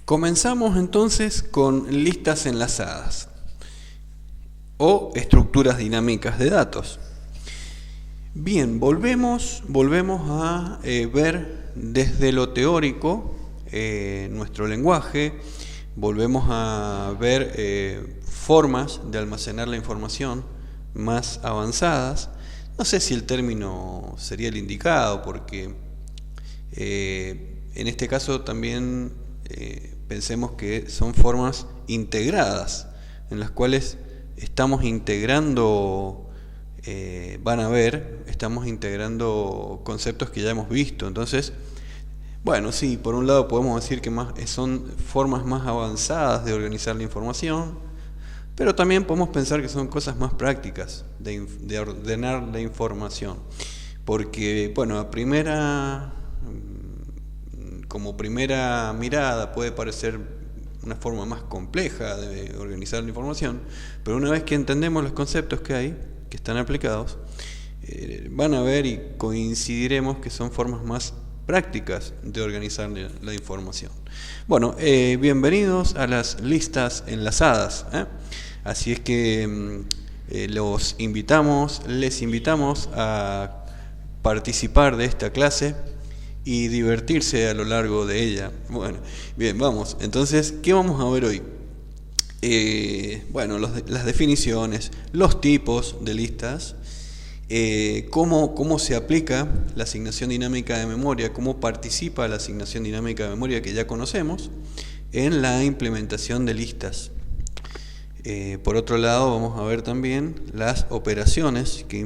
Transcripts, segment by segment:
Comenzamos entonces con listas enlazadas o estructuras dinámicas de datos. Bien, volvemos a ver desde lo teórico nuestro lenguaje, volvemos a ver formas de almacenar la información más avanzadas. No sé si el término sería el indicado, porque en este caso también pensemos que son formas integradas, en las cuales estamos integrando, van a ver, estamos integrando conceptos que ya hemos visto. Entonces, bueno, sí, por un lado podemos decir que son formas más avanzadas de organizar la información, pero también podemos pensar que son cosas más prácticas de ordenar la información, porque, bueno, como primera mirada puede parecer una forma más compleja de organizar la información, pero una vez que entendemos los conceptos que hay, que están aplicados, van a ver y coincidiremos que son formas más prácticas de organizar la información. Bueno, bienvenidos a las listas enlazadas, Así es que les invitamos a participar de esta clase y divertirse a lo largo de ella. Bueno, bien, vamos. Entonces, ¿qué vamos a ver hoy? Bueno, las definiciones, los tipos de listas, cómo se aplica la asignación dinámica de memoria, cómo participa la asignación dinámica de memoria que ya conocemos en la implementación de listas. Por otro lado, vamos a ver también las operaciones que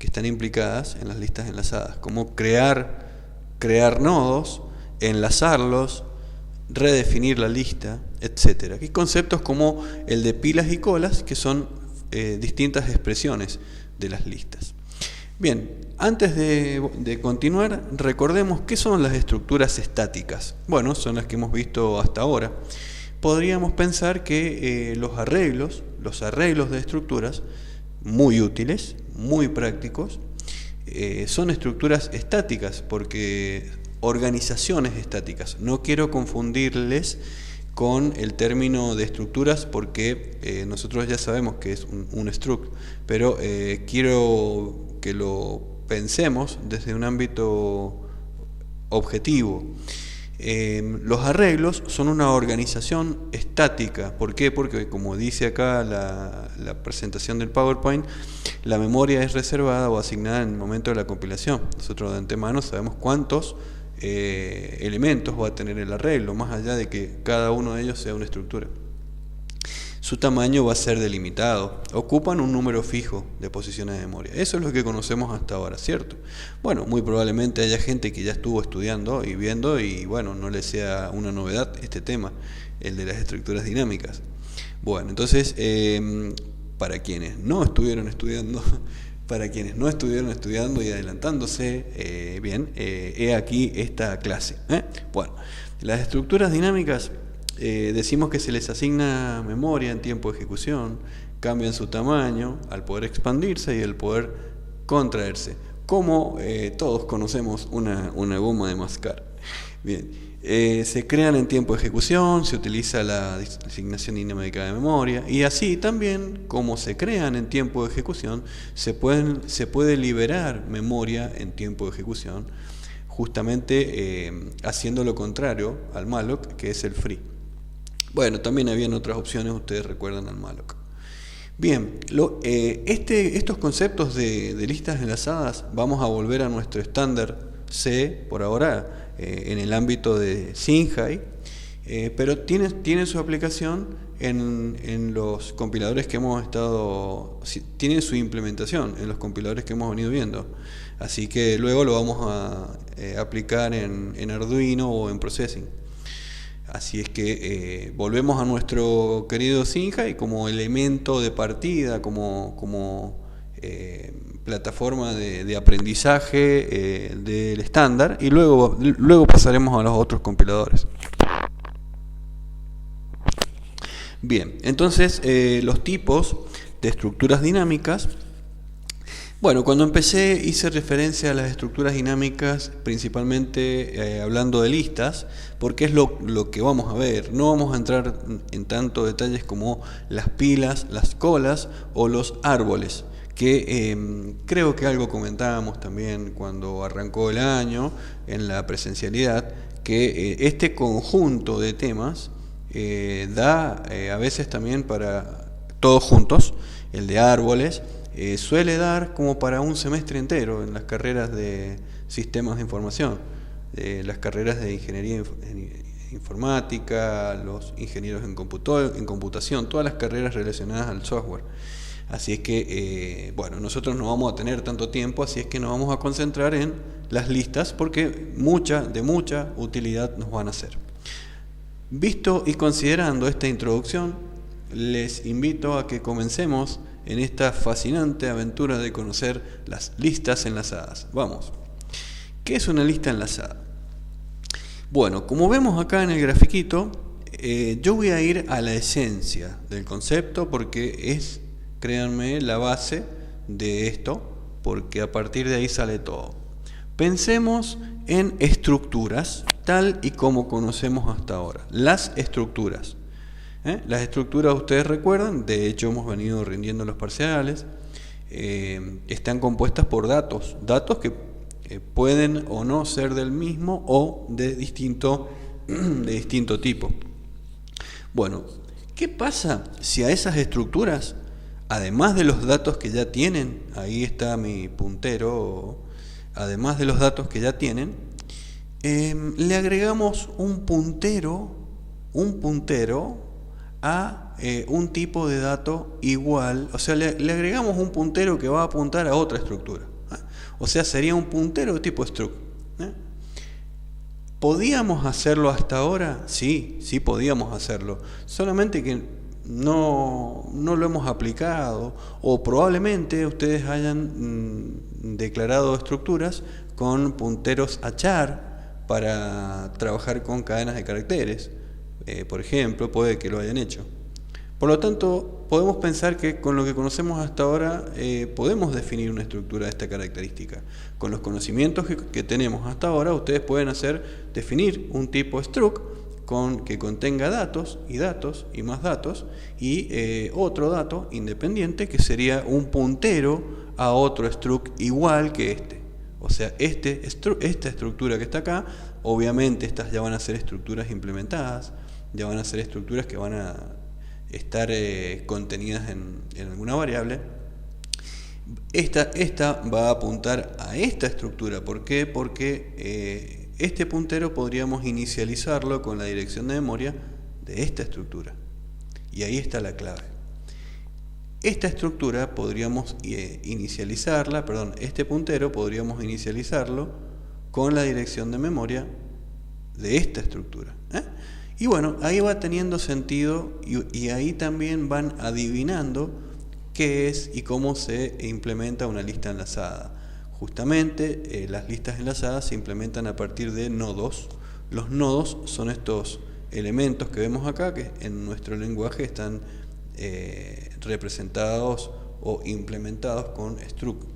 están implicadas en las listas enlazadas, como crear nodos, enlazarlos, redefinir la lista, etc. Aquí conceptos como el de pilas y colas, que son distintas expresiones de las listas. Bien, antes de continuar, recordemos qué son las estructuras estáticas. Bueno, son las que hemos visto hasta ahora. Podríamos pensar que los arreglos de estructuras, muy útiles, muy prácticos, son estructuras estáticas, porque organizaciones estáticas. No quiero confundirles con el término de estructuras, porque nosotros ya sabemos que es un struct, pero quiero que lo pensemos desde un ámbito objetivo. Los arreglos son una organización estática. ¿Por qué? Porque, como dice acá la presentación del PowerPoint, la memoria es reservada o asignada en el momento de la compilación. Nosotros de antemano sabemos cuántos elementos va a tener el arreglo, más allá de que cada uno de ellos sea una estructura. Su tamaño va a ser delimitado. Ocupan un número fijo de posiciones de memoria. Eso es lo que conocemos hasta ahora, ¿cierto? Bueno, muy probablemente haya gente que ya estuvo estudiando y viendo, y bueno, no le sea una novedad este tema, el de las estructuras dinámicas. Bueno, entonces, para quienes no estuvieron estudiando y adelantándose, he aquí esta clase. Bueno, las estructuras dinámicas, decimos que se les asigna memoria en tiempo de ejecución, cambian su tamaño al poder expandirse y al poder contraerse, como todos conocemos una goma de mascar. Bien, se crean en tiempo de ejecución, se utiliza la asignación dinámica de memoria, y así también, como se crean en tiempo de ejecución, se puede liberar memoria en tiempo de ejecución, justamente haciendo lo contrario al malloc, que es el free. Bueno, también habían otras opciones, ustedes recuerdan al malloc. Bien, estos conceptos de listas enlazadas vamos a volver a nuestro estándar C por ahora, en el ámbito de Singhai, pero tiene su aplicación en los compiladores que tiene su implementación en los compiladores que hemos venido viendo. Así que luego lo vamos a aplicar en Arduino o en Processing. Así es que volvemos a nuestro querido Singhai como elemento de partida, como plataforma de aprendizaje del estándar, y luego pasaremos a los otros compiladores. Bien, entonces los tipos de estructuras dinámicas Bueno, cuando empecé hice referencia a las estructuras dinámicas, principalmente hablando de listas, porque es lo que vamos a ver. No vamos a entrar en tanto detalles como las pilas, las colas o los árboles, que creo que algo comentábamos también cuando arrancó el año en la presencialidad, que este conjunto de temas da a veces también para todos juntos, el de árboles. Suele dar como para un semestre entero en las carreras de sistemas de información, las carreras de ingeniería informática, los ingenieros en computación, todas las carreras relacionadas al software. Así es que, bueno, nosotros no vamos a tener tanto tiempo, así es que nos vamos a concentrar en las listas porque de mucha utilidad nos van a ser. Visto y considerando esta introducción, les invito a que comencemos en esta fascinante aventura de conocer las listas enlazadas. Vamos. ¿Qué es una lista enlazada? Bueno, como vemos acá en el grafiquito, yo voy a ir a la esencia del concepto porque es, créanme, la base de esto, porque a partir de ahí sale todo. Pensemos en estructuras, tal y como conocemos hasta ahora. Las estructuras. Las estructuras, ustedes recuerdan, de hecho hemos venido rindiendo los parciales, están compuestas por datos que pueden o no ser del mismo o de distinto tipo. Bueno, ¿qué pasa si a esas estructuras, además de los datos que ya tienen, ahí está mi puntero, además de los datos que ya tienen, le agregamos un puntero a un tipo de dato igual, o sea, le agregamos un puntero que va a apuntar a otra estructura. O sea, sería un puntero de tipo struct. ¿Podíamos hacerlo hasta ahora? Sí podíamos hacerlo. Solamente que no lo hemos aplicado, o probablemente ustedes hayan declarado estructuras con punteros a char para trabajar con cadenas de caracteres. Por ejemplo, puede que lo hayan hecho. Por lo tanto, podemos pensar que con lo que conocemos hasta ahora podemos definir una estructura de esta característica. Con los conocimientos que tenemos hasta ahora, ustedes pueden definir un tipo struct que contenga datos y más datos, y otro dato independiente que sería un puntero a otro struct igual que este. O sea, esta estructura que está acá, obviamente estas ya van a ser estructuras implementadas, ya van a ser estructuras que van a estar contenidas en alguna variable. Esta va a apuntar a esta estructura. ¿Por qué? Porque este puntero podríamos inicializarlo con la dirección de memoria de esta estructura. Y ahí está la clave. Esta estructura podríamos este puntero podríamos inicializarlo con la dirección de memoria de esta estructura. Y bueno, ahí va teniendo sentido y ahí también van adivinando qué es y cómo se implementa una lista enlazada. Justamente las listas enlazadas se implementan a partir de nodos. Los nodos son estos elementos que vemos acá, que en nuestro lenguaje están representados o implementados con struct.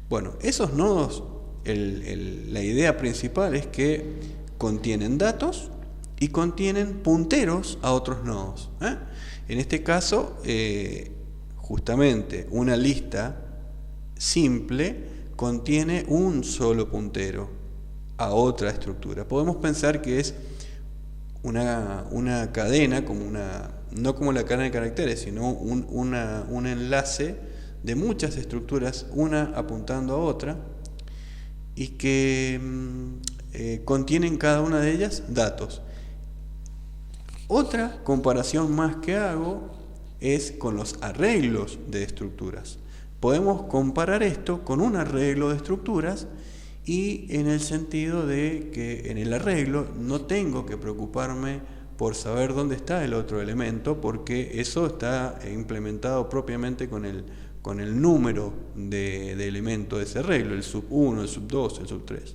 Bueno, esos nodos, la idea principal es que contienen datos y contienen punteros a otros nodos. En este caso, justamente una lista simple contiene un solo puntero a otra estructura. Podemos pensar que es una cadena, no como la cadena de caracteres, sino un enlace de muchas estructuras, una apuntando a otra, y que contienen cada una de ellas datos. Otra comparación más que hago es con los arreglos de estructuras. Podemos comparar esto con un arreglo de estructuras, y en el sentido de que en el arreglo no tengo que preocuparme por saber dónde está el otro elemento, porque eso está implementado propiamente con el número de elemento de ese arreglo, el sub 1, el sub 2, el sub 3.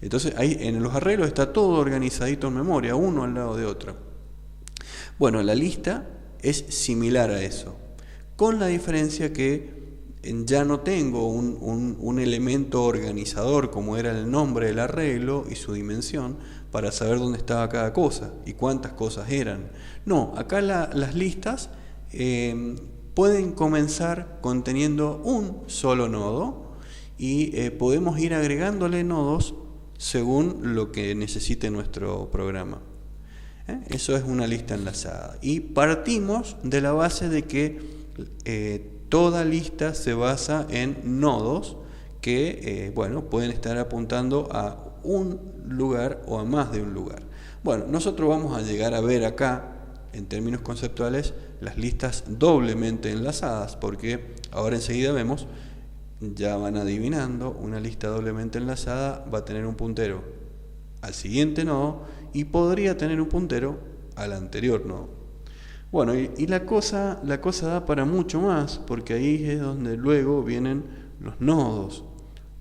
Entonces ahí en los arreglos está todo organizadito en memoria, uno al lado de otro. Bueno, la lista es similar a eso, con la diferencia que ya no tengo un elemento organizador como era el nombre del arreglo y su dimensión para saber dónde estaba cada cosa y cuántas cosas eran. No, acá las listas pueden comenzar conteniendo un solo nodo y podemos ir agregándole nodos según lo que necesite nuestro programa. Eso es una lista enlazada. Y partimos de la base de que toda lista se basa en nodos que pueden estar apuntando a un lugar o a más de un lugar. Bueno, nosotros vamos a llegar a ver acá, en términos conceptuales, las listas doblemente enlazadas, porque ahora enseguida vemos, ya van adivinando, una lista doblemente enlazada va a tener un puntero al siguiente nodo y podría tener un puntero al anterior nodo. Bueno, y la cosa da para mucho más, porque ahí es donde luego vienen los nodos.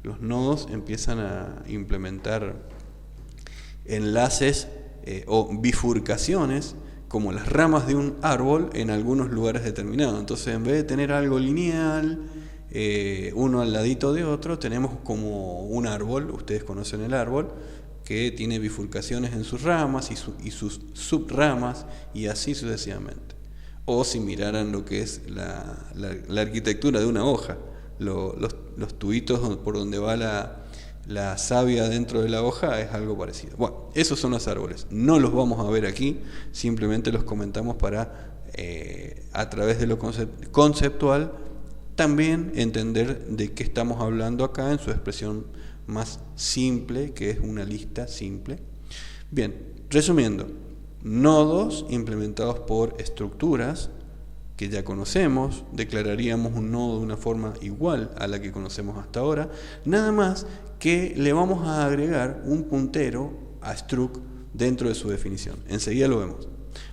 Los nodos empiezan a implementar enlaces o bifurcaciones como las ramas de un árbol en algunos lugares determinados. Entonces, en vez de tener algo lineal, uno al ladito de otro, tenemos como un árbol, ustedes conocen el árbol, que tiene bifurcaciones en sus ramas y sus subramas y así sucesivamente. O si miraran lo que es la arquitectura de una hoja, los tubitos por donde va la savia dentro de la hoja es algo parecido. Bueno, esos son los árboles. No los vamos a ver aquí, simplemente los comentamos para, a través de lo conceptual, también entender de qué estamos hablando acá en su expresión más simple, que es una lista simple. Bien, resumiendo, nodos implementados por estructuras que ya conocemos, declararíamos un nodo de una forma igual a la que conocemos hasta ahora, nada más que le vamos a agregar un puntero a struct dentro de su definición. Enseguida lo vemos.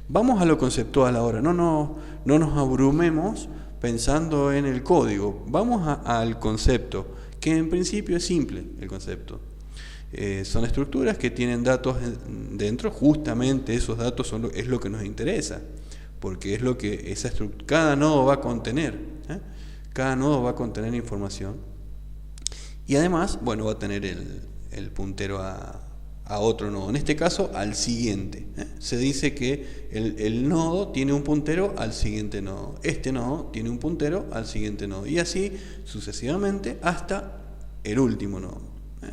Vamos a lo conceptual ahora, no nos abrumemos pensando en el código, vamos al concepto, que en principio es simple el concepto. Son estructuras que tienen datos dentro, justamente esos datos es lo que nos interesa, porque es lo que cada nodo va a contener. Cada nodo va a contener información y además, va a tener el puntero a otro nodo, en este caso al siguiente. Se dice que el nodo tiene un puntero al siguiente nodo, este nodo tiene un puntero al siguiente nodo y así sucesivamente hasta el último nodo,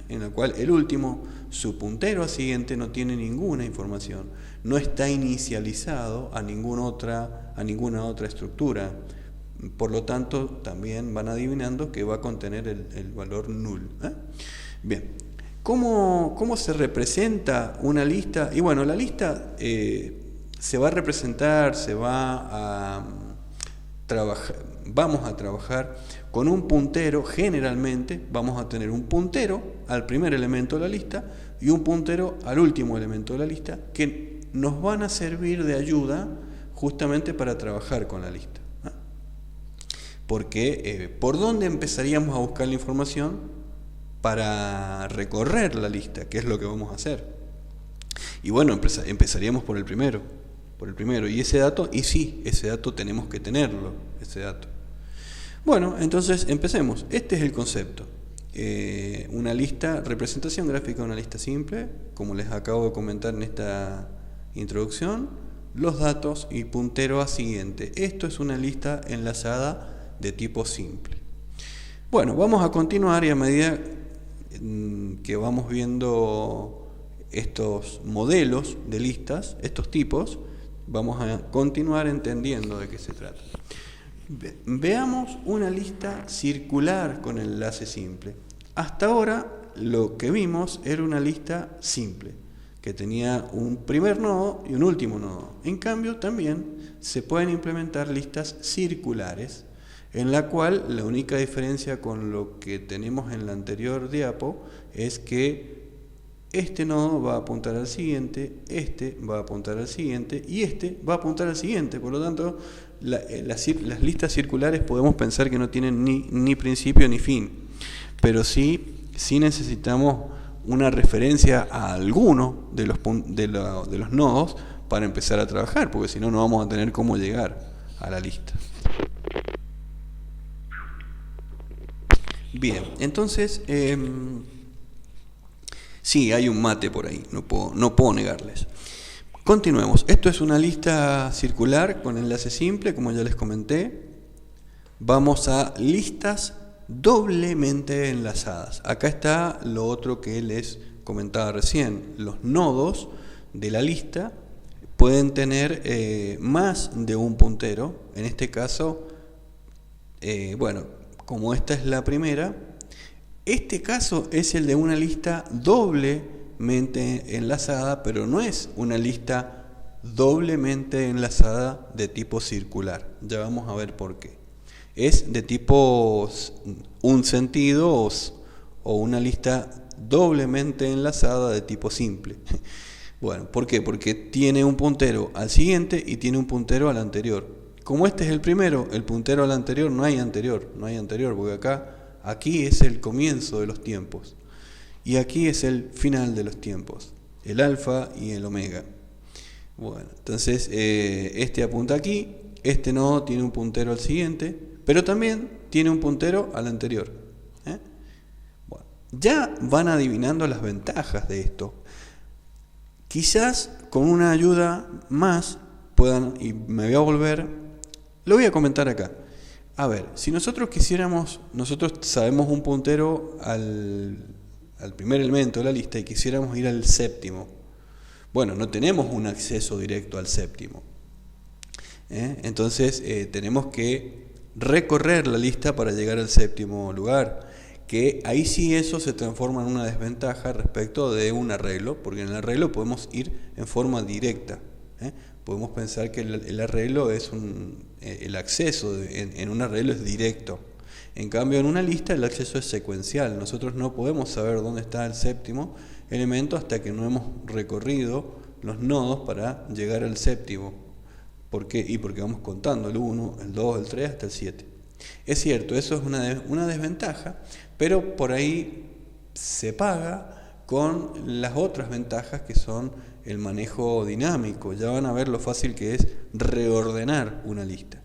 en el cual el último, su puntero al siguiente no tiene ninguna información, no está inicializado a ninguna otra estructura, por lo tanto también van adivinando que va a contener el valor null. Bien, ¿cómo se representa una lista? Y bueno, la lista se va a representar, vamos a trabajar con un puntero. Generalmente vamos a tener un puntero al primer elemento de la lista y un puntero al último elemento de la lista, que nos van a servir de ayuda justamente para trabajar con la lista. Porque ¿por dónde empezaríamos a buscar la información para recorrer la lista? ¿Qué es lo que vamos a hacer? Y bueno, empezaríamos por el primero. Y ese dato, ese dato tenemos que tenerlo, ese dato. Bueno, entonces empecemos. Este es el concepto. Una lista, representación gráfica de una lista simple, como les acabo de comentar en esta introducción, los datos y puntero a siguiente. Esto es una lista enlazada de tipo simple. Bueno, vamos a continuar y a medida que vamos viendo estos modelos de listas, estos tipos, vamos a continuar entendiendo de qué se trata. Veamos una lista circular con enlace simple. Hasta ahora lo que vimos era una lista simple, que tenía un primer nodo y un último nodo. En cambio, también se pueden implementar listas circulares, en la cual la única diferencia con lo que tenemos en la anterior diapo es que este nodo va a apuntar al siguiente, este va a apuntar al siguiente y este va a apuntar al siguiente. Por lo tanto, las listas circulares podemos pensar que no tienen ni principio ni fin, pero sí necesitamos una referencia a alguno de los nodos para empezar a trabajar, porque si no, no vamos a tener cómo llegar a la lista. Bien, entonces, sí, hay un mate por ahí, no puedo negarles. Continuemos. Esto es una lista circular con enlace simple, como ya les comenté. Vamos a listas doblemente enlazadas. Acá está lo otro que les comentaba recién. Los nodos de la lista pueden tener más de un puntero. En este caso, bueno, como esta es la primera, este caso es el de una lista doblemente enlazada, pero no es una lista doblemente enlazada de tipo circular. Ya vamos a ver por qué. Es de tipo un sentido o una lista doblemente enlazada de tipo simple. Bueno, ¿por qué? Porque tiene un puntero al siguiente y tiene un puntero al anterior. Como este es el primero, el puntero al anterior no hay anterior, porque aquí es el comienzo de los tiempos y aquí es el final de los tiempos, el alfa y el omega. Bueno, entonces este apunta aquí, este nodo tiene un puntero al siguiente, pero también tiene un puntero al anterior. Bueno, ya van adivinando las ventajas de esto. Quizás con una ayuda más puedan, y me voy a volver, lo voy a comentar acá. A ver, si nosotros sabemos un puntero al primer elemento de la lista y quisiéramos ir al séptimo. Bueno, no tenemos un acceso directo al séptimo. Entonces tenemos que recorrer la lista para llegar al séptimo lugar. Que ahí sí eso se transforma en una desventaja respecto de un arreglo, porque en el arreglo podemos ir en forma directa. Podemos pensar que el arreglo es el acceso en un arreglo es directo. En cambio, en una lista el acceso es secuencial. Nosotros no podemos saber dónde está el séptimo elemento hasta que no hemos recorrido los nodos para llegar al séptimo. ¿Por qué? Y porque vamos contando el 1, el 2, el 3 hasta el 7. Es cierto, eso es una desventaja, pero por ahí se paga con las otras ventajas que son el manejo dinámico. Ya van a ver lo fácil que es reordenar una lista.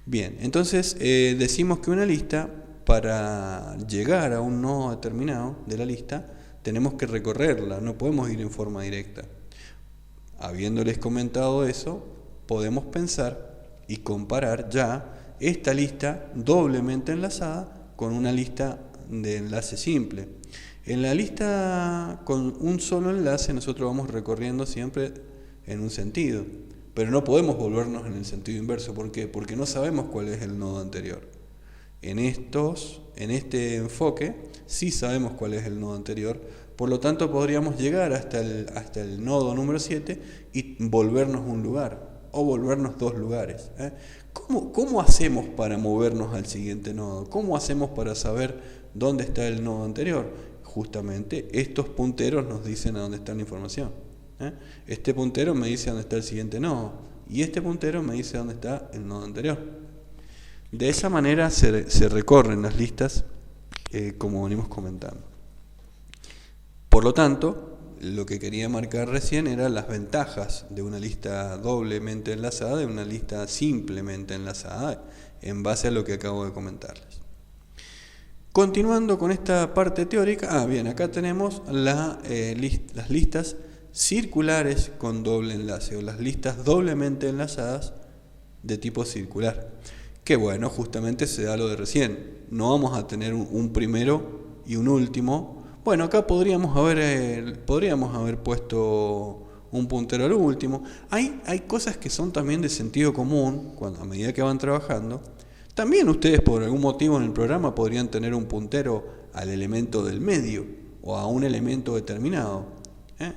Bien, entonces decimos que una lista, para llegar a un nodo determinado de la lista, tenemos que recorrerla, no podemos ir en forma directa. Habiéndoles comentado eso, podemos pensar y comparar ya esta lista doblemente enlazada con una lista de enlace simple. En la lista con un solo enlace nosotros vamos recorriendo siempre en un sentido, pero no podemos volvernos en el sentido inverso. ¿Por qué? Porque no sabemos cuál es el nodo anterior. En este enfoque sí sabemos cuál es el nodo anterior, por lo tanto podríamos llegar hasta el nodo número 7 y volvernos un lugar o volvernos dos lugares. ¿Cómo hacemos para movernos al siguiente nodo? ¿Cómo hacemos para saber dónde está el nodo anterior? Justamente estos punteros nos dicen a dónde está la información. Este puntero me dice dónde está el siguiente nodo y este puntero me dice dónde está el nodo anterior. De esa manera se recorren las listas como venimos comentando. Por lo tanto, lo que quería marcar recién eran las ventajas de una lista doblemente enlazada de una lista simplemente enlazada, en base a lo que acabo de comentarles. Continuando con esta parte teórica, bien, acá tenemos las listas circulares con doble enlace, o las listas doblemente enlazadas de tipo circular. Que bueno, justamente se da lo de recién. No vamos a tener un primero y un último. Bueno, acá podríamos haber puesto un puntero al último. Hay cosas que son también de sentido común, a medida que van trabajando. También ustedes por algún motivo en el programa podrían tener un puntero al elemento del medio o a un elemento determinado.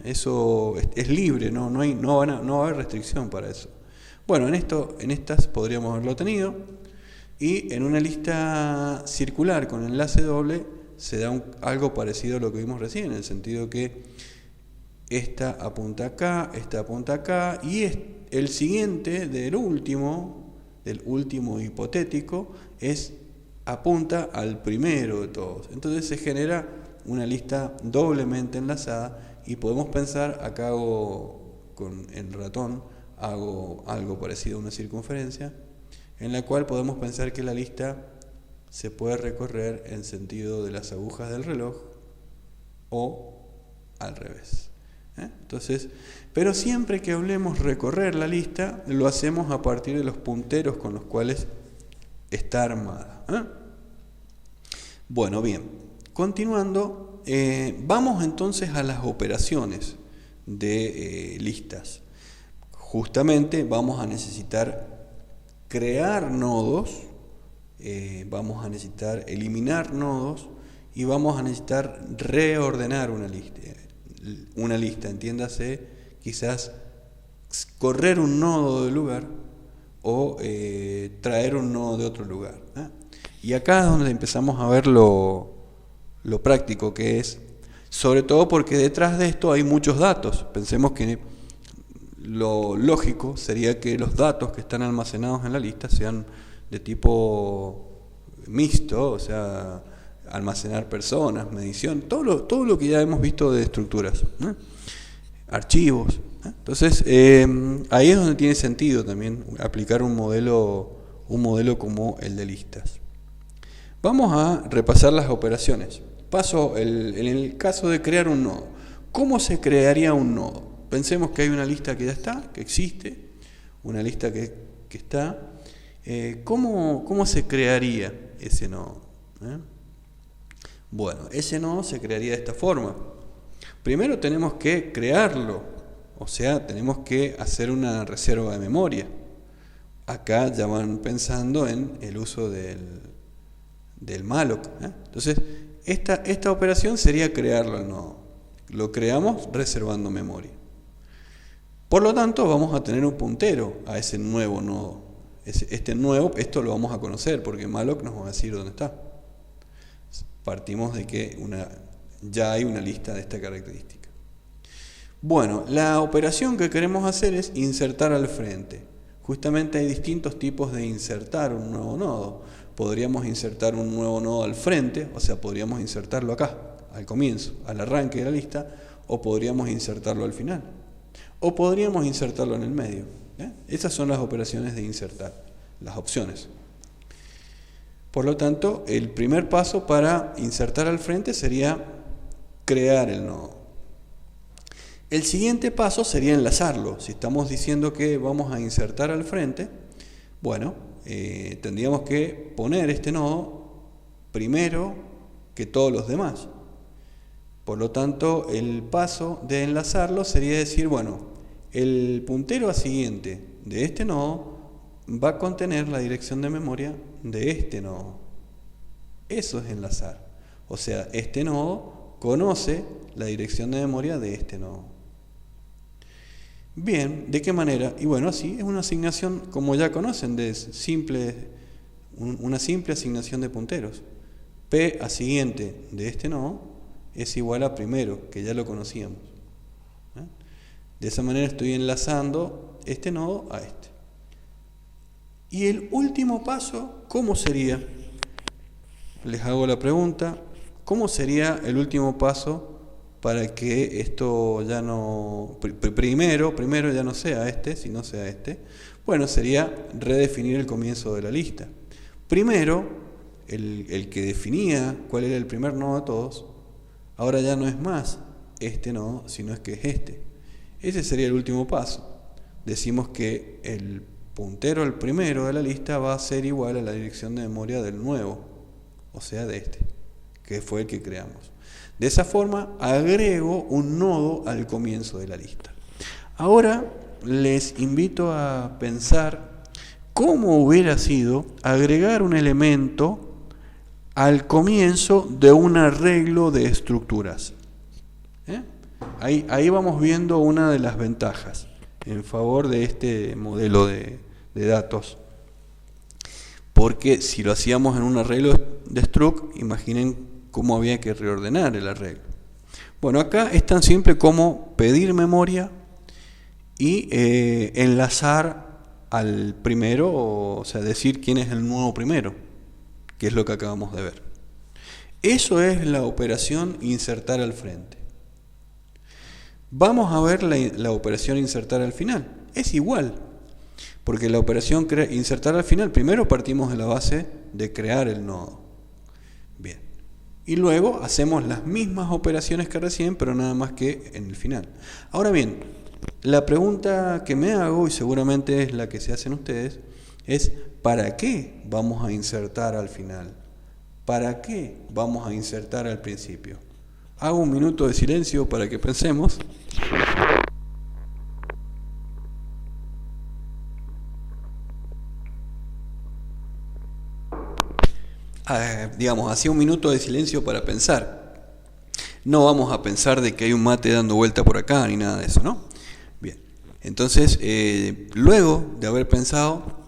Eso es libre, no va a haber restricción para eso. Bueno, en estas podríamos haberlo tenido, y en una lista circular con enlace doble se da algo parecido a lo que vimos recién, en el sentido que esta apunta acá, y el siguiente del último hipotético apunta al primero de todos. Entonces se genera una lista doblemente enlazada y podemos pensar, acá con el ratón hago algo parecido a una circunferencia, en la cual podemos pensar que la lista se puede recorrer en sentido de las agujas del reloj o al revés. Entonces, pero siempre que hablemos recorrer la lista, lo hacemos a partir de los punteros con los cuales está armada. Bueno, bien, continuando, vamos entonces a las operaciones de listas. Justamente vamos a necesitar crear nodos, vamos a necesitar eliminar nodos y vamos a necesitar reordenar una lista, entiéndase, quizás correr un nodo del lugar o traer un nodo de otro lugar. Y acá es donde empezamos a ver lo práctico que es, sobre todo porque detrás de esto hay muchos datos. Pensemos que lo lógico sería que los datos que están almacenados en la lista sean de tipo mixto, o sea, almacenar personas, medición, todo lo que ya hemos visto de estructuras, archivos. Entonces, ahí es donde tiene sentido también aplicar un modelo como el de listas. Vamos a repasar las operaciones. En el caso de crear un nodo, ¿cómo se crearía un nodo? Pensemos que hay una lista que ya está, que existe, una lista que está. ¿Cómo se crearía ese nodo? Bueno, ese nodo se crearía de esta forma. Primero tenemos que crearlo, o sea, tenemos que hacer una reserva de memoria. Acá ya van pensando en el uso del malloc. Entonces, esta operación sería crearlo al nodo. Lo creamos reservando memoria. Por lo tanto, vamos a tener un puntero a ese nuevo nodo. Esto lo vamos a conocer porque malloc nos va a decir dónde está. Partimos de que ya hay una lista de esta característica. Bueno, la operación que queremos hacer es insertar al frente. Justamente hay distintos tipos de insertar un nuevo nodo. Podríamos insertar un nuevo nodo al frente, o sea, podríamos insertarlo acá, al comienzo, al arranque de la lista, o podríamos insertarlo al final, o podríamos insertarlo en el medio. Esas son las operaciones de insertar, las opciones. Por lo tanto, el primer paso para insertar al frente sería crear el nodo. El siguiente paso sería enlazarlo. Si estamos diciendo que vamos a insertar al frente, bueno, tendríamos que poner este nodo primero que todos los demás. Por lo tanto, el paso de enlazarlo sería decir, bueno, el puntero a siguiente de este nodo va a contener la dirección de memoria de este nodo. Eso es enlazar. O sea, este nodo conoce la dirección de memoria de este nodo. Bien, ¿de qué manera? Y bueno, sí, es una asignación, como ya conocen, una simple asignación de punteros. P a siguiente de este nodo es igual a primero, que ya lo conocíamos. De esa manera estoy enlazando este nodo a este. Y el último paso, ¿cómo sería? Les hago la pregunta, ¿cómo sería el último paso para que esto ya no, primero ya no sea este, sino sea este? Bueno, sería redefinir el comienzo de la lista. Primero, el que definía cuál era el primer nodo de todos, ahora ya no es más este nodo, sino es que es este. Ese sería el último paso. Decimos que el puntero, el primero de la lista, va a ser igual a la dirección de memoria del nuevo, o sea, de este, que fue el que creamos. De esa forma, agrego un nodo al comienzo de la lista. Ahora les invito a pensar cómo hubiera sido agregar un elemento al comienzo de un arreglo de estructuras. Ahí vamos viendo una de las ventajas en favor de este modelo de datos. Porque si lo hacíamos en un arreglo de struct, imaginen cómo había que reordenar el arreglo. Bueno, acá es tan simple como pedir memoria y enlazar al primero, o sea, decir quién es el nuevo primero, que es lo que acabamos de ver. Eso es la operación insertar al frente. Vamos a ver la operación insertar al final. Es igual, porque la operación insertar al final, primero partimos de la base de crear el nodo. Bien. Y luego hacemos las mismas operaciones que recién, pero nada más que en el final. Ahora bien, la pregunta que me hago, y seguramente es la que se hacen ustedes, es ¿para qué vamos a insertar al final? ¿Para qué vamos a insertar al principio? Hago un minuto de silencio para que pensemos. Digamos, hacía un minuto de silencio para pensar. No vamos a pensar de que hay un mate dando vuelta por acá ni nada de eso, ¿no? Bien, entonces, luego de haber pensado,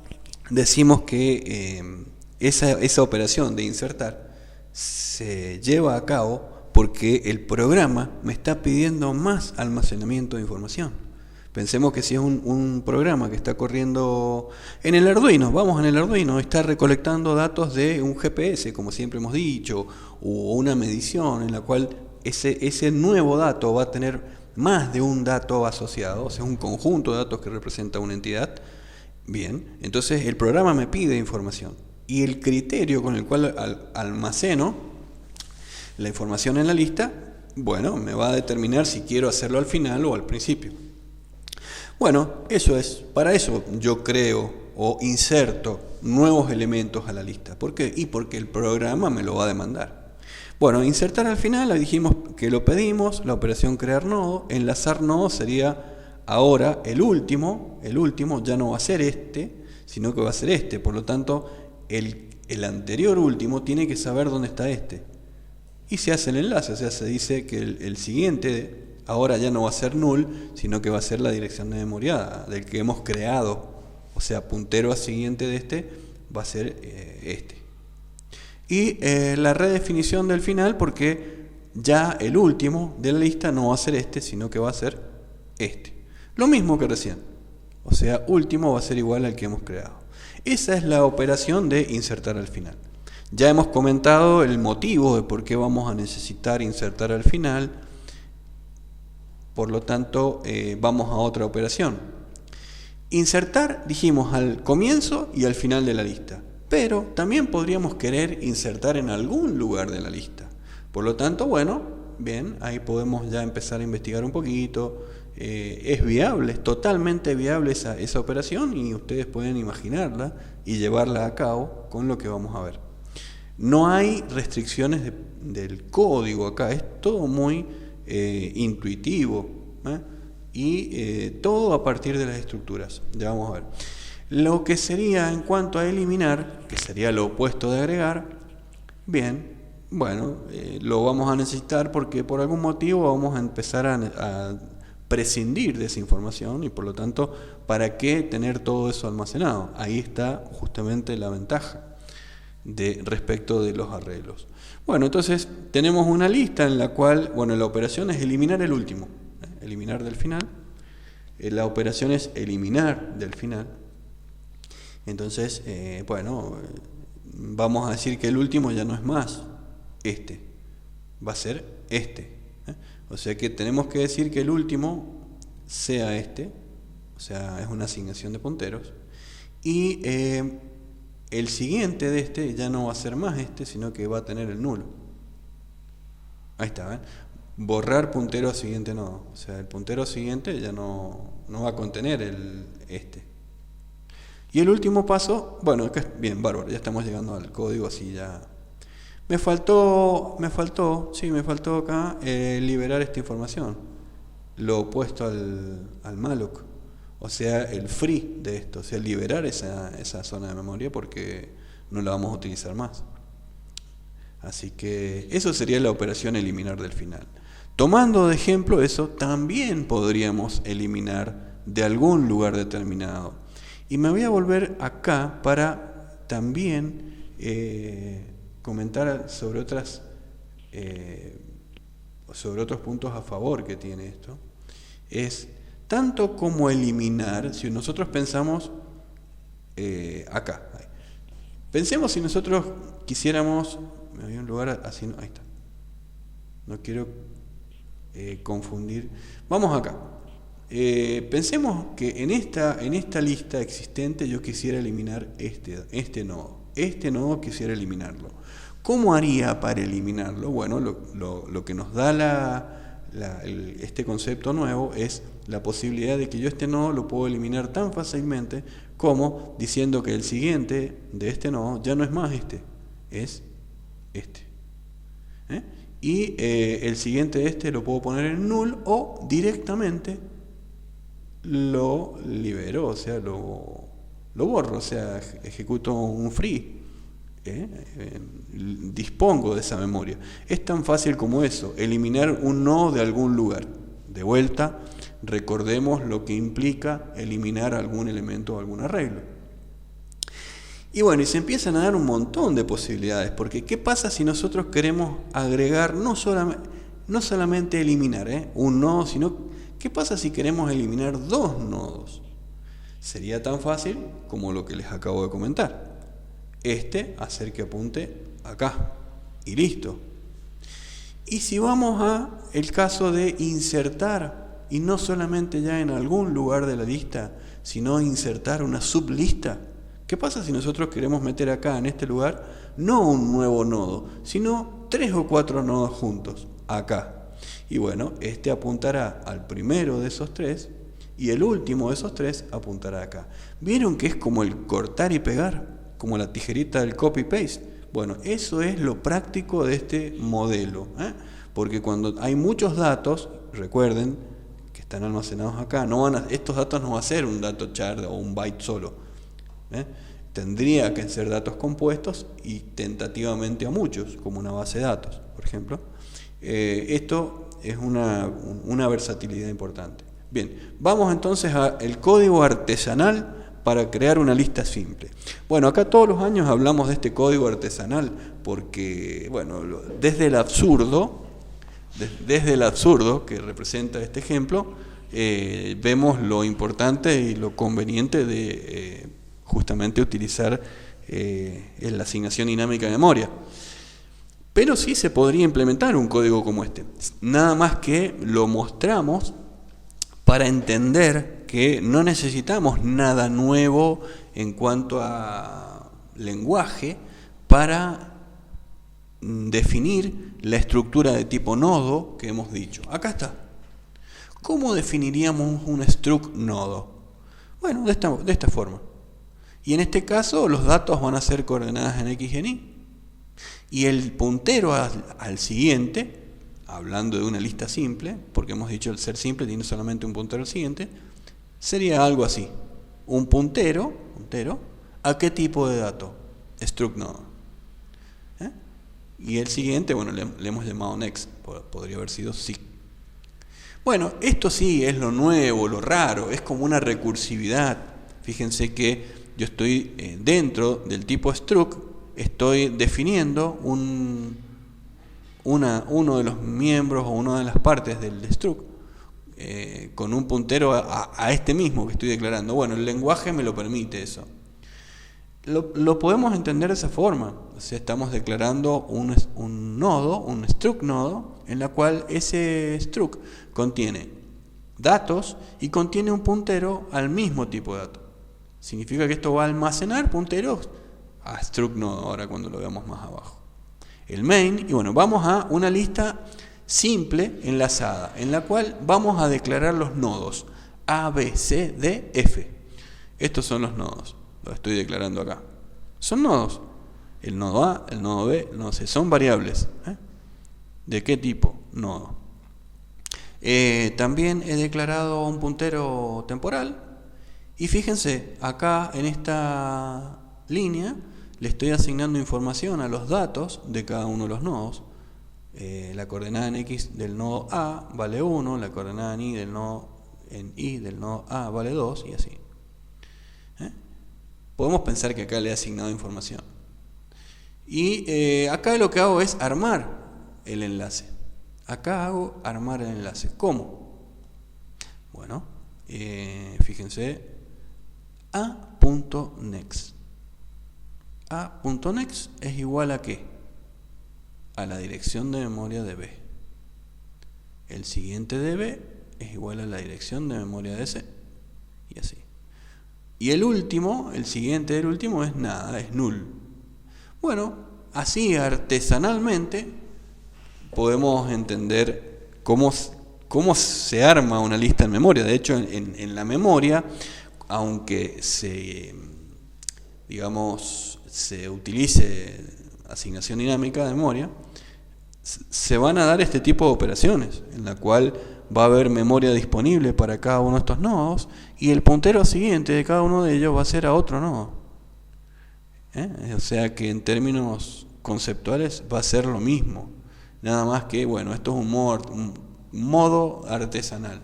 decimos que esa operación de insertar se lleva a cabo porque el programa me está pidiendo más almacenamiento de información. Pensemos que si es un programa que está corriendo en el Arduino, vamos en el Arduino, está recolectando datos de un GPS, como siempre hemos dicho, o una medición en la cual ese nuevo dato va a tener más de un dato asociado, o sea, un conjunto de datos que representa una entidad. Bien, entonces el programa me pide información y el criterio con el cual almaceno la información en la lista, bueno, me va a determinar si quiero hacerlo al final o al principio. Bueno, para eso yo creo o inserto nuevos elementos a la lista. ¿Por qué? Y porque el programa me lo va a demandar. Bueno, insertar al final, dijimos que lo pedimos, la operación crear nodo, enlazar nodo sería ahora el último ya no va a ser este, sino que va a ser este. Por lo tanto, el anterior último tiene que saber dónde está este. Y se hace el enlace, o sea, se dice que el siguiente ahora ya no va a ser null, sino que va a ser la dirección de memoria del que hemos creado. O sea, puntero a siguiente de este va a ser este. Y la redefinición del final, porque ya el último de la lista no va a ser este, sino que va a ser este. Lo mismo que recién. O sea, último va a ser igual al que hemos creado. Esa es la operación de insertar al final. Ya hemos comentado el motivo de por qué vamos a necesitar insertar al final. Por lo tanto, vamos a otra operación. Insertar, dijimos, al comienzo y al final de la lista. Pero también podríamos querer insertar en algún lugar de la lista. Por lo tanto, bueno, bien, ahí podemos ya empezar a investigar un poquito. Es viable, es totalmente viable esa operación y ustedes pueden imaginarla y llevarla a cabo con lo que vamos a ver. No hay restricciones del código acá, es todo muy intuitivo, y todo a partir de las estructuras. Ya vamos a ver. Lo que sería en cuanto a eliminar, que sería lo opuesto de agregar, bien, bueno, lo vamos a necesitar porque por algún motivo vamos a empezar a prescindir de esa información y por lo tanto, ¿para qué tener todo eso almacenado? Ahí está justamente la ventaja respecto de los arreglos. Bueno, entonces tenemos una lista en la cual, bueno, la operación es eliminar el último, eliminar del final, la operación es eliminar del final. Entonces, bueno, vamos a decir que el último ya no es más este, va a ser este. O sea que tenemos que decir que el último sea este, o sea, es una asignación de punteros, y el siguiente de este ya no va a ser más este, sino que va a tener el nulo. Ahí está, ¿ven? Borrar puntero a siguiente nodo. O sea, el puntero siguiente ya no va a contener este. Y el último paso, bueno, bien, bárbaro, ya estamos llegando al código, así ya. Me faltó acá liberar esta información. Lo opuesto al malloc. O sea, el free de esto, o sea, liberar esa zona de memoria porque no la vamos a utilizar más. Así que eso sería la operación eliminar del final. Tomando de ejemplo eso, también podríamos eliminar de algún lugar determinado. Y me voy a volver acá para también comentar sobre otros puntos a favor que tiene esto. Es tanto como eliminar, si nosotros pensamos acá. Pensemos si nosotros quisiéramos, me voy a un lugar así, ahí está. No quiero confundir. Vamos acá. Pensemos que en esta lista existente yo quisiera eliminar este nodo. Este nodo quisiera eliminarlo. ¿Cómo haría para eliminarlo? Bueno, lo que nos da este concepto nuevo es la posibilidad de que yo este nodo lo puedo eliminar tan fácilmente como diciendo que el siguiente de este nodo ya no es más este, es este. Y el siguiente de este lo puedo poner en null o directamente lo libero, o sea, lo borro, o sea, ejecuto un free. Dispongo de esa memoria. Es tan fácil como eso, eliminar un nodo de algún lugar. De vuelta, recordemos lo que implica eliminar algún elemento o algún arreglo. Y bueno, y se empiezan a dar un montón de posibilidades, porque ¿qué pasa si nosotros queremos agregar, no solamente eliminar un nodo, sino ¿qué pasa si queremos eliminar dos nodos? Sería tan fácil como lo que les acabo de comentar. Hacer que apunte acá y listo. Y si vamos a el caso de insertar, y no solamente ya en algún lugar de la lista, sino insertar una sublista, ¿qué pasa si nosotros queremos meter acá en este lugar no un nuevo nodo, sino 3 o 4 nodos juntos, acá? Y bueno, apuntará al primero de esos 3 y el último de esos 3 apuntará acá. ¿Vieron que es como el cortar y pegar? Como la tijerita del copy-paste. Bueno, eso es lo práctico de este modelo, porque cuando hay muchos datos, recuerden que están almacenados acá, estos datos no va a ser un dato char o un byte solo, tendría que ser datos compuestos y tentativamente a muchos, como una base de datos, por ejemplo. Esto es una versatilidad importante. Bien, vamos entonces al código artesanal para crear una lista simple. Bueno, acá todos los años hablamos de este código artesanal porque, bueno, desde el absurdo que representa este ejemplo, vemos lo importante y lo conveniente de justamente utilizar la asignación dinámica de memoria. Pero sí se podría implementar un código como este. Nada más que lo mostramos para entender que no necesitamos nada nuevo en cuanto a lenguaje para definir la estructura de tipo nodo que hemos dicho. Acá está. ¿Cómo definiríamos un struct nodo? Bueno, de esta forma. Y en este caso los datos van a ser coordenadas en X y en Y. Y el puntero al siguiente, hablando de una lista simple, porque hemos dicho el ser simple tiene solamente un puntero al siguiente, sería algo así. Un puntero, ¿a qué tipo de dato? Struct nodo. Y el siguiente, bueno, le hemos llamado next, podría haber sido sí. Bueno, esto sí es lo nuevo, lo raro, es como una recursividad. Fíjense que yo estoy dentro del tipo struct, estoy definiendo uno de los miembros o una de las partes del struct con un puntero a este mismo que estoy declarando. Bueno, el lenguaje me lo permite eso. Lo podemos entender de esa forma. O sea, estamos declarando un nodo, un struct nodo, en la cual ese struct contiene datos y contiene un puntero al mismo tipo de dato. Significa que esto va a almacenar punteros a struct nodo, ahora cuando lo veamos más abajo. El main, y bueno, vamos a una lista simple enlazada, en la cual vamos a declarar los nodos A, B, C, D, F. Estos son los nodos, los estoy declarando acá. Son nodos. El nodo A, el nodo B, el nodo C, son variables. ¿De qué tipo? Nodo. También he declarado un puntero temporal. Y fíjense, acá en esta línea le estoy asignando información a los datos de cada uno de los nodos. La coordenada en X del nodo A vale 1, la coordenada en Y del nodo A vale 2 y así. Podemos pensar que acá le he asignado información. Y acá lo que hago es armar el enlace. Acá hago armar el enlace. ¿Cómo? Bueno, fíjense, a.next. A.next es igual a ¿qué? A la dirección de memoria de B. El siguiente de B es igual a la dirección de memoria de C. Y así. Y el último, el siguiente del último es nada, es null. Bueno, así artesanalmente podemos entender cómo se arma una lista en memoria. De hecho, en la memoria, aunque se utilice asignación dinámica de memoria, se van a dar este tipo de operaciones, en la cual va a haber memoria disponible para cada uno de estos nodos, y el puntero siguiente de cada uno de ellos va a ser a otro nodo. O sea que en términos conceptuales va a ser lo mismo, nada más que, bueno, esto es un modo artesanal.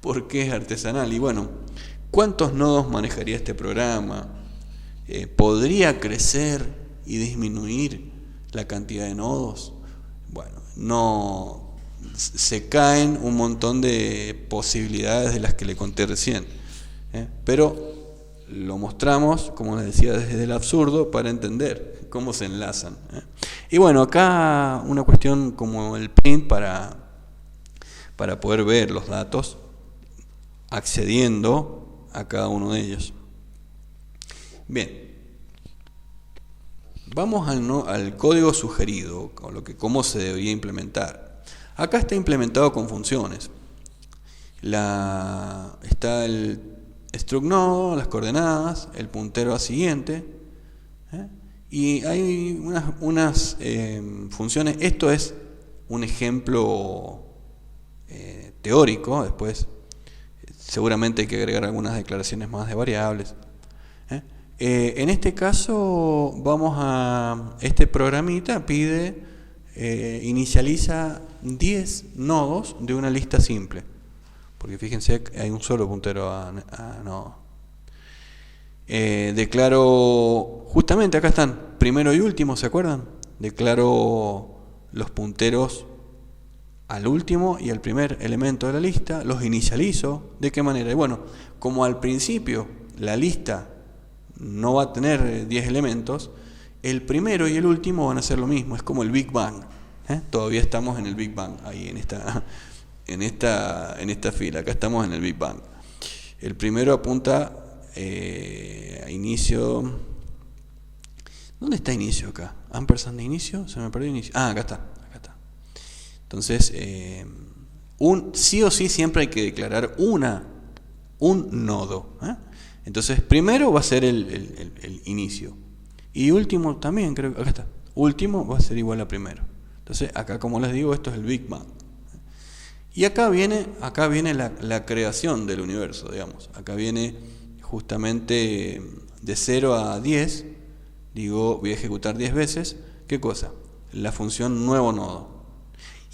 ¿Por qué es artesanal? Y bueno, ¿cuántos nodos manejaría este programa? ¿Podría crecer y disminuir la cantidad de nodos? Bueno, no, se caen un montón de posibilidades de las que le conté recién, pero lo mostramos, como les decía, desde el absurdo para entender cómo se enlazan. Y bueno, acá una cuestión como el print para poder ver los datos accediendo a cada uno de ellos. Bien, vamos al código sugerido, cómo se debería implementar. Acá está implementado con funciones. Está el struct nodo, las coordenadas, el puntero a siguiente, y hay unas funciones. Esto es un ejemplo teórico. Después seguramente hay que agregar algunas declaraciones más de variables. En este caso este programita pide, inicializa 10 nodos de una lista simple, porque fíjense que hay un solo puntero a nodo. Declaro, justamente acá están, primero y último, ¿se acuerdan? Declaro los punteros al último y al primer elemento de la lista, los inicializo. ¿De qué manera? Y bueno, como al principio la lista no va a tener 10 elementos, el primero y el último van a ser lo mismo, es como el Big Bang. Todavía estamos en el Big Bang, ahí en esta fila, acá estamos en el Big Bang. El primero apunta a inicio. ¿Dónde está inicio acá? ¿Ampersand de inicio? Se me perdió inicio. Ah, acá está. Entonces, sí o sí siempre hay que declarar un nodo. Entonces, primero va a ser el inicio. Y último también, creo que acá está. Último va a ser igual a primero. Entonces, acá, como les digo, esto es el Big Bang. Y acá viene la creación del universo, digamos. Acá viene justamente de 0 a 10. Digo, voy a ejecutar 10 veces. ¿Qué cosa? La función nuevo nodo.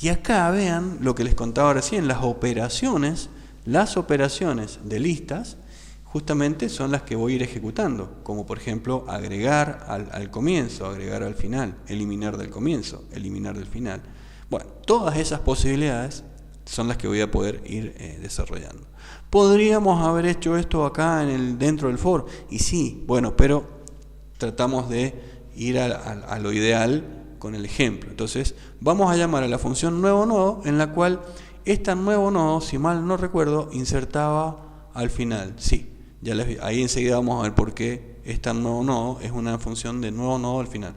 Y acá vean lo que les contaba recién, las operaciones de listas justamente son las que voy a ir ejecutando, como por ejemplo agregar al comienzo, agregar al final, eliminar del comienzo, eliminar del final. Bueno, todas esas posibilidades son las que voy a poder ir desarrollando. ¿Podríamos haber hecho esto acá dentro del for? Y sí, bueno, pero tratamos de ir a lo ideal con el ejemplo. Entonces, vamos a llamar a la función nuevo nodo, en la cual este nuevo nodo, si mal no recuerdo, insertaba al final. Sí, ahí enseguida vamos a ver por qué este nuevo nodo es una función de nuevo nodo al final.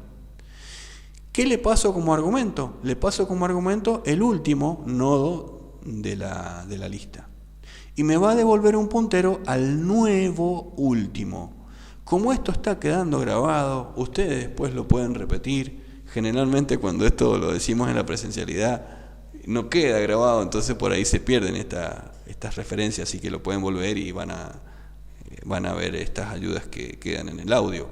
¿Qué le paso como argumento? Le paso como argumento el último nodo de la lista. Y me va a devolver un puntero al nuevo último. Como esto está quedando grabado, ustedes después lo pueden repetir. Generalmente cuando esto lo decimos en la presencialidad no queda grabado, entonces por ahí se pierden estas referencias, así que lo pueden volver y van a ver estas ayudas que quedan en el audio.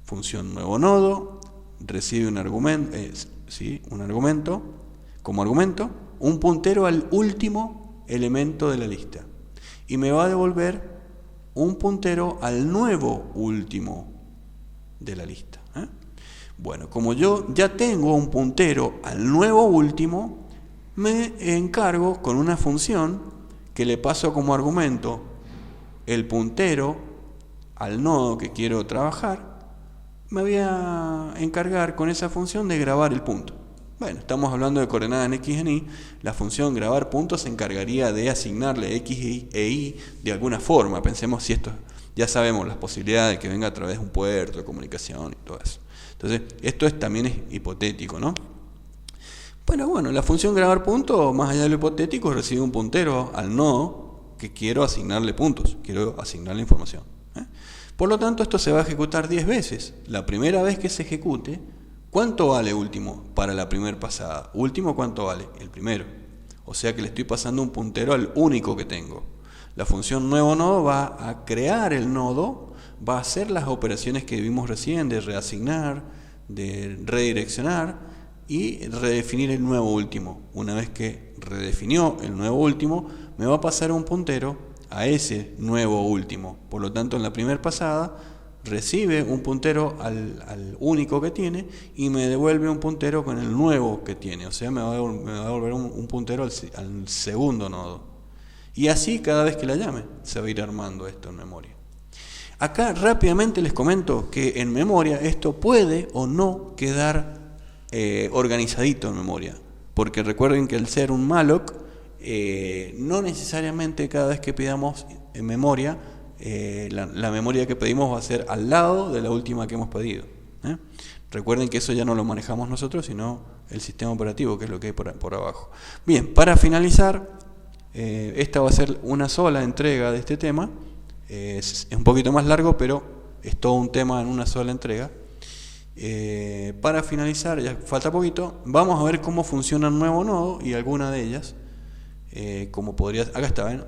Función nuevo nodo, recibe un argumento, como argumento, un puntero al último elemento de la lista. Y me va a devolver un puntero al nuevo último de la lista. Bueno, como yo ya tengo un puntero al nuevo último, me encargo con una función que le paso como argumento el puntero al nodo que quiero trabajar. Me voy a encargar con esa función de grabar el punto. Bueno, estamos hablando de coordenadas en X en Y. La función grabar puntos se encargaría de asignarle X e Y de alguna forma. Pensemos si esto, ya sabemos las posibilidades de que venga a través de un puerto de comunicación y todo eso. Entonces, esto también es hipotético, ¿no? Pero bueno, la función grabar punto, más allá de lo hipotético, recibe un puntero al nodo que quiero asignarle puntos, quiero asignarle información. Por lo tanto, esto se va a ejecutar 10 veces. La primera vez que se ejecute, ¿cuánto vale último para la primera pasada? Último, ¿cuánto vale? El primero. O sea que le estoy pasando un puntero al único que tengo. La función nuevo nodo va a crear el nodo, va a hacer las operaciones que vimos recién de reasignar, de redireccionar y redefinir el nuevo último. Una vez que redefinió el nuevo último, me va a pasar un puntero a ese nuevo último. Por lo tanto, en la primera pasada recibe un puntero al único que tiene y me devuelve un puntero con el nuevo que tiene. O sea, me va a devolver un puntero al segundo nodo. Y así cada vez que la llame se va a ir armando esto en memoria. Acá rápidamente les comento que en memoria esto puede o no quedar organizadito en memoria, porque recuerden que al ser un malloc, no necesariamente cada vez que pidamos en memoria, la memoria que pedimos va a ser al lado de la última que hemos pedido. Recuerden que eso ya no lo manejamos nosotros, sino el sistema operativo, que es lo que hay por abajo. Bien, para finalizar, esta va a ser una sola entrega de este tema. Es un poquito más largo, pero es todo un tema en una sola entrega. Para finalizar, ya falta poquito, vamos a ver cómo funciona el nuevo nodo y alguna de ellas. Como podría, acá está, ¿ven?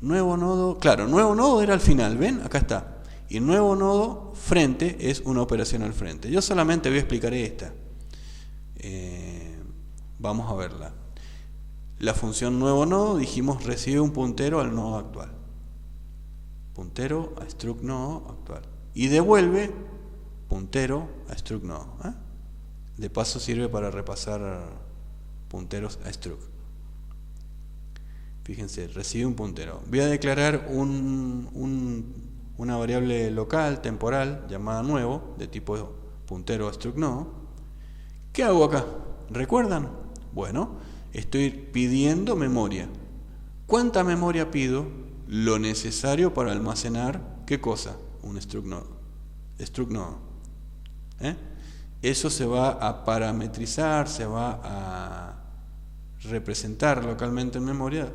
Nuevo nodo, claro, nuevo nodo era al final, ¿ven? Acá está. Y nuevo nodo frente es una operación al frente. Yo solamente voy a explicar esta. Vamos a verla. La función nuevo nodo, dijimos, recibe un puntero al nodo actual. Puntero a struct nodo actual. Y devuelve puntero a struct nodo. De paso sirve para repasar punteros a struct. Fíjense, recibe un puntero. Voy a declarar una variable local, temporal, llamada nuevo, de tipo puntero a struct nodo. ¿Qué hago acá? ¿Recuerdan? Bueno, estoy pidiendo memoria. ¿Cuánta memoria pido? Lo necesario para almacenar, ¿qué cosa? Un struct nodo. Struct nodo. Eso se va a parametrizar, se va a representar localmente en memoria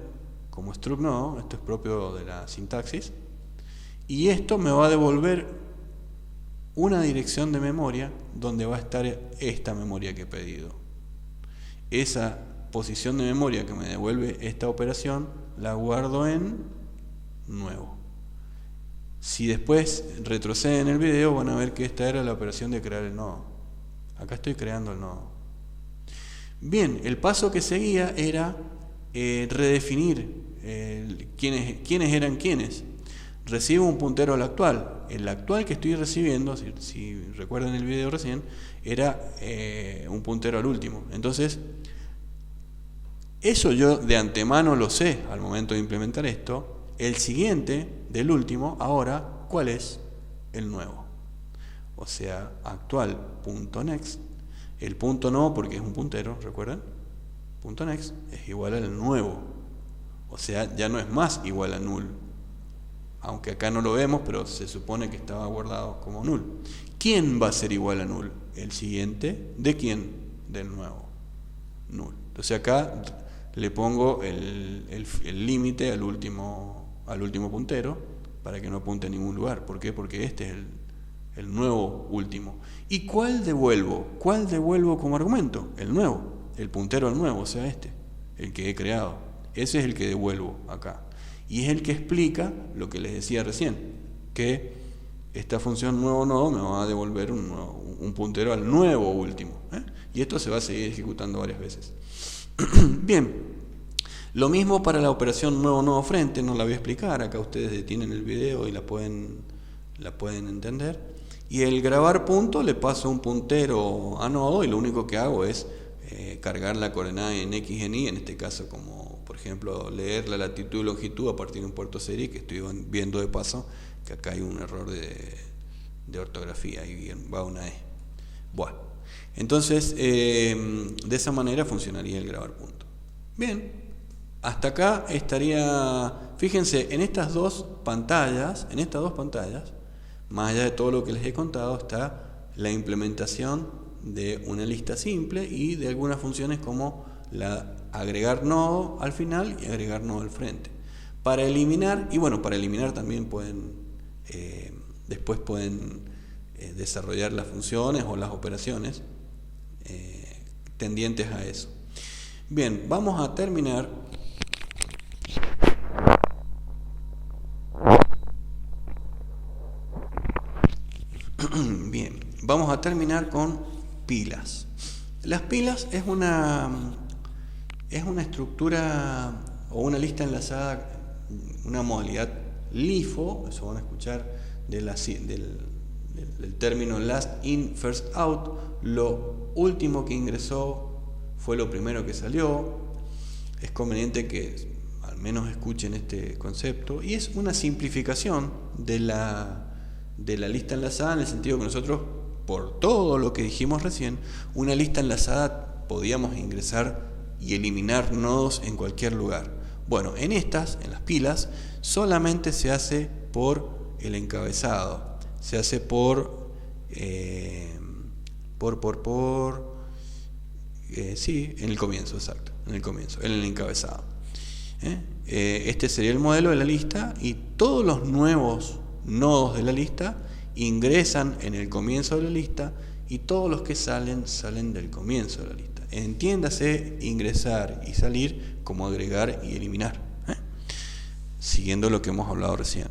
como struct nodo. Esto es propio de la sintaxis. Y esto me va a devolver una dirección de memoria donde va a estar esta memoria que he pedido. Esa posición de memoria que me devuelve esta operación la guardo en nuevo. Si después retroceden el video, van a ver que esta era la operación de crear el nodo. Acá estoy creando el nodo. Bien, el paso que seguía era redefinir quiénes eran quiénes. Recibo un puntero al actual. El actual que estoy recibiendo, si recuerdan el video recién, era un puntero al último. Entonces, eso yo de antemano lo sé al momento de implementar esto. El siguiente del último, ahora, ¿cuál es? El nuevo. O sea, actual.next. El punto no, porque es un puntero, ¿recuerdan? Punto next es igual al nuevo. O sea, ya no es más igual a null. Aunque acá no lo vemos, pero se supone que estaba guardado como null. ¿Quién va a ser igual a null? El siguiente, ¿de quién? Del nuevo. Null. Entonces acá le pongo el límite al último puntero para que no apunte a ningún lugar. ¿Por qué? Porque este es el nuevo último. ¿Y cuál devuelvo? ¿Cuál devuelvo como argumento? El nuevo, el puntero al nuevo, o sea este, el que he creado. Ese es el que devuelvo acá. Y es el que explica lo que les decía recién, que esta función nuevo nodo me va a devolver un puntero al nuevo último. Y esto se va a seguir ejecutando varias veces. Bien, lo mismo para la operación nuevo nodo frente, no la voy a explicar, acá ustedes detienen el video y la pueden entender. Y el grabar punto le paso un puntero a nodo y lo único que hago es cargar la coordenada en X y en Y, en este caso como por ejemplo leer la latitud y longitud a partir de un puerto serie, que estoy viendo de paso que acá hay un error de ortografía y va una E. Bueno, entonces de esa manera funcionaría el grabar punto. Bien, hasta acá estaría, fíjense, en estas dos pantallas, más allá de todo lo que les he contado, está la implementación de una lista simple y de algunas funciones como agregar nodo al final y agregar nodo al frente. Para eliminar, y bueno, para eliminar también después pueden desarrollar las funciones o las operaciones tendientes a eso. Bien, vamos a terminar. Bien, vamos a terminar con pilas. Las pilas es una estructura o una lista enlazada, una modalidad LIFO, eso van a escuchar del término last in, first out. Lo último que ingresó fue lo primero que salió. Es conveniente que al menos escuchen este concepto, y es una simplificación de la lista enlazada, en el sentido que nosotros, por todo lo que dijimos recién, una lista enlazada podíamos ingresar y eliminar nodos en cualquier lugar. Bueno, en las pilas, solamente se hace por el encabezado, se hace sí, en el comienzo, exacto, en el encabezado. Este sería el modelo de la lista, y todos los nuevos nodos de la lista ingresan en el comienzo de la lista, y todos los que salen del comienzo de la lista. Entiéndase ingresar y salir como agregar y eliminar, siguiendo lo que hemos hablado recién.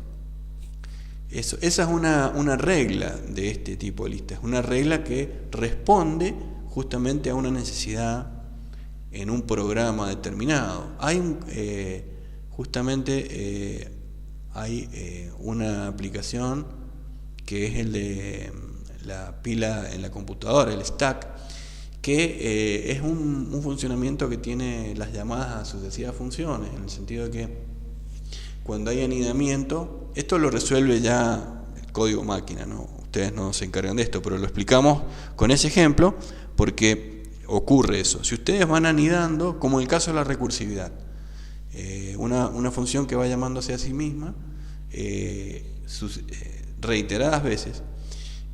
Esa es una regla de este tipo de listas, una regla que responde justamente a una necesidad en un programa determinado. Hay una aplicación que es el de la pila en la computadora, el stack, que es un funcionamiento que tiene las llamadas a sucesivas funciones, en el sentido de que cuando hay anidamiento, esto lo resuelve ya el código máquina, ¿no? Ustedes no se encargan de esto, pero lo explicamos con ese ejemplo porque ocurre eso. Si ustedes van anidando, como en el caso de la recursividad, una función que va llamándose a sí misma reiteradas veces,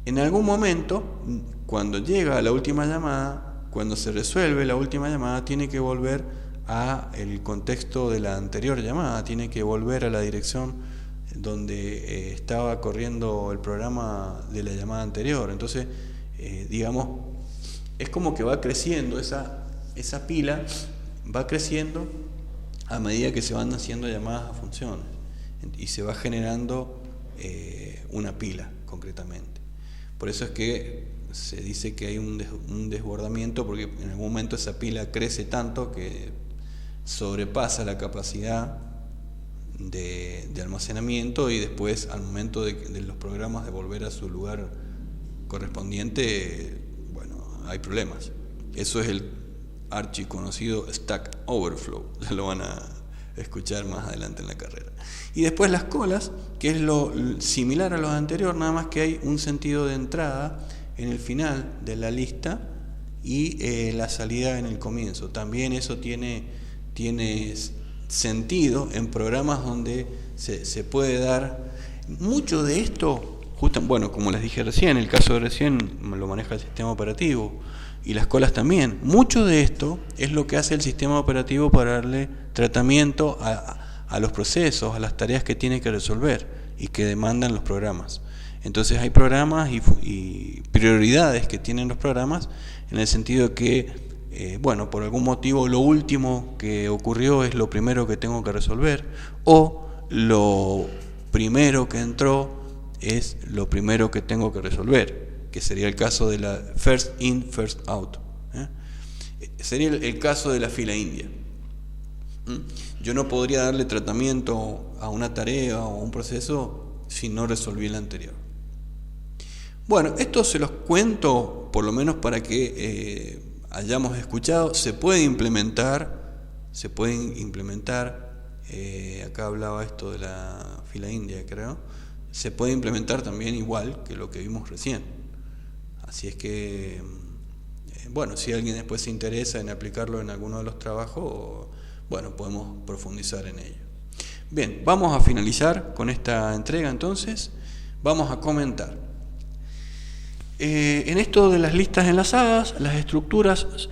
en algún momento, cuando llega a la última llamada, cuando se resuelve la última llamada, tiene que volver a el contexto de la anterior llamada, tiene que volver a la dirección donde estaba corriendo el programa de la llamada anterior. Entonces, digamos, es como que va creciendo esa pila, va creciendo a medida que se van haciendo llamadas a funciones, y se va generando una pila concretamente. Por eso es que se dice que hay un desbordamiento, porque en algún momento esa pila crece tanto que sobrepasa la capacidad de almacenamiento, y después, al momento de los programas de volver a su lugar correspondiente, bueno, hay problemas. Eso es el archiconocido Stack Overflow, ya lo van a escuchar más adelante en la carrera. Y después las colas, que es lo similar a lo anterior, nada más que hay un sentido de entrada en el final de la lista y la salida en el comienzo. También eso tiene sentido en programas donde se puede dar mucho de esto. Bueno, como les dije recién, el caso de recién lo maneja el sistema operativo, y las colas también. Mucho de esto es lo que hace el sistema operativo para darle tratamiento a los procesos, a las tareas que tiene que resolver y que demandan los programas. Entonces hay programas y prioridades que tienen los programas, en el sentido de que, bueno, por algún motivo lo último que ocurrió es lo primero que tengo que resolver, o lo primero que entró es lo primero que tengo que resolver, que sería el caso de la first in, first out. Sería el caso de la fila india. Yo no podría darle tratamiento a una tarea o a un proceso si no resolví el anterior. Bueno, esto se los cuento por lo menos para que hayamos escuchado. Se pueden implementar, acá hablaba esto de la fila india, creo. Se puede implementar también igual que lo que vimos recién. Así es que, bueno, si alguien después se interesa en aplicarlo en alguno de los trabajos, bueno, podemos profundizar en ello. Bien, vamos a finalizar con esta entrega entonces. Vamos a comentar. En esto de las listas enlazadas, las estructuras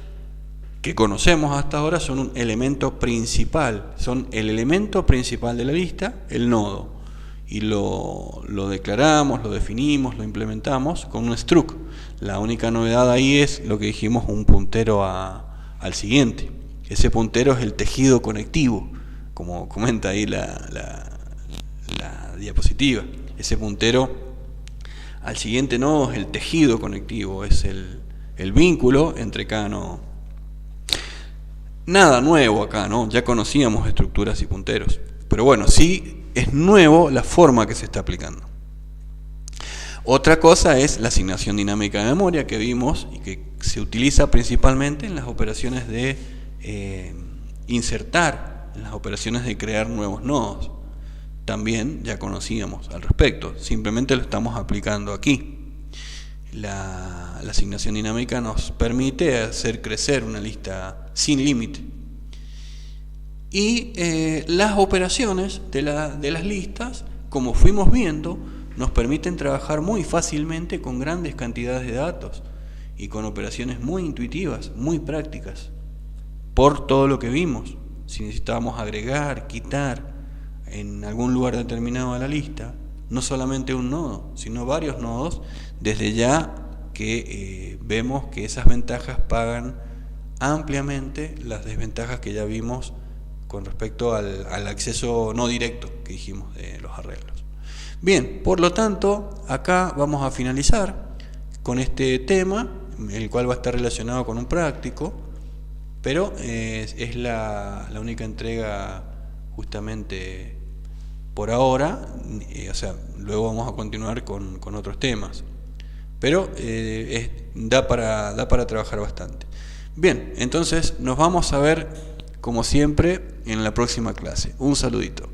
que conocemos hasta ahora son un elemento principal, son el elemento principal de la lista, el nodo, y lo declaramos, lo definimos, lo implementamos con un struct. La única novedad ahí es lo que dijimos, un puntero al siguiente. Ese puntero es el tejido conectivo, como comenta ahí la diapositiva. Ese puntero al siguiente nodo es el tejido conectivo, es el vínculo entre cada nodo. Nada nuevo acá, ¿no? Ya conocíamos estructuras y punteros. Pero bueno, sí es nuevo la forma que se está aplicando. Otra cosa es la asignación dinámica de memoria que vimos y que se utiliza principalmente en las operaciones de insertar, en las operaciones de crear nuevos nodos. También ya conocíamos al respecto, simplemente lo estamos aplicando aquí. La asignación dinámica nos permite hacer crecer una lista sin límite. Y las operaciones de las listas, como fuimos viendo, nos permiten trabajar muy fácilmente con grandes cantidades de datos y con operaciones muy intuitivas, muy prácticas, por todo lo que vimos. Si necesitábamos agregar, quitar en algún lugar determinado de la lista, no solamente un nodo, sino varios nodos, desde ya que vemos que esas ventajas pagan ampliamente las desventajas que ya vimos con respecto al acceso no directo que dijimos de los arreglos. Bien, por lo tanto, acá vamos a finalizar con este tema, el cual va a estar relacionado con un práctico, pero es la única entrega justamente por ahora, o sea, luego vamos a continuar con otros temas, pero da para trabajar bastante. Bien, entonces nos vamos a ver como siempre en la próxima clase. Un saludito.